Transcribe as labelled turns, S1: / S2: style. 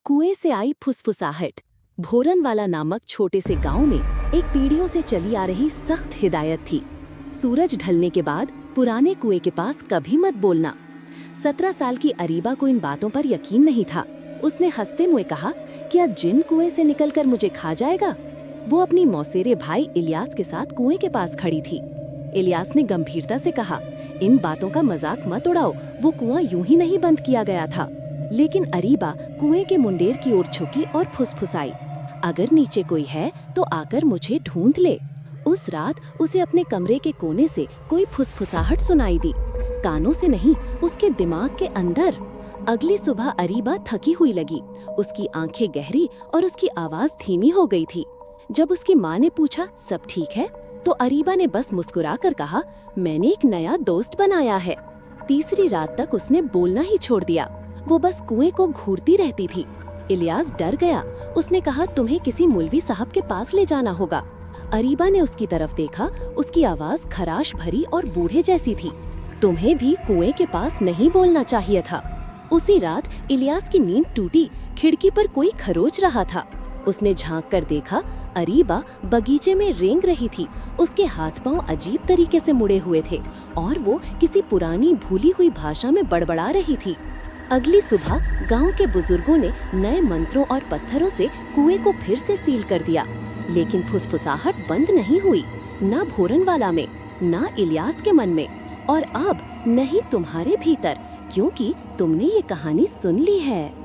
S1: कुएं से आई फुसफुसाहट। भोरनवाला नामक छोटे से गांव में एक पीढ़ियों से चली आ रही सख्त हिदायत थी। सूरज ढलने के बाद पुराने कुएं के पास कभी मत बोलना। 17 साल की अरीबा को इन बातों पर यकीन नहीं था। उसने हंसते हुए कहा, क्या जिन कुएं से निकलकर मुझे खा जाएगा? वो अपनी मौसेरे भाई इलियास के साथ कुएं के पास खड़ी थी। इलियास ने गंभीरता से कहा, इन बातों का मजाक मत उड़ाओ, वो कुआं यूं ही नहीं बंद किया गया था। लेकिन अरीबा कुएं के मुंडेर की ओर झुकी और फुसफुसाई, अगर नीचे कोई है तो आकर मुझे ढूंढ ले। उस रात उसे अपने कमरे के कोने से कोई फुसफुसाहट सुनाई दी, कानों से नहीं, उसके दिमाग के अंदर। अगली सुबह अरीबा थकी हुई लगी, उसकी आंखें गहरी और उसकी आवाज धीमी हो गई थी। जब उसकी माँ ने पूछा, सब ठीक है? तो अरीबा ने बस मुस्कुराकर कहा, मैंने एक नया दोस्त बनाया है। तीसरी रात तक उसने बोलना ही छोड़ दिया, वो बस कुएं को घूरती रहती थी। इलियास डर गया। उसने कहा, तुम्हें किसी मौलवी साहब के पास ले जाना होगा। अरीबा ने उसकी तरफ देखा, उसकी आवाज खराश भरी और बूढ़े जैसी थी। तुम्हें भी कुएं के पास नहीं बोलना चाहिए था। उसी रात इलियास की नींद टूटी। खिड़की पर कोई खरोच रहा था। उसने झांक कर देखा, अरीबा बगीचे में रेंग रही थी। उसके हाथ पांव अजीब तरीके से मुड़े हुए थे और वो किसी पुरानी भूली हुई भाषा में बड़बड़ा रही थी। अगली सुबह गांव के बुजुर्गों ने नए मंत्रों और पत्थरों से कुएं को फिर से सील कर दिया, लेकिन फुसफुसाहट बंद नहीं हुई, ना भोरनवाला में, ना इलियास के मन में, और अब नहीं तुम्हारे भीतर, क्योंकि तुमने ये कहानी सुन ली है।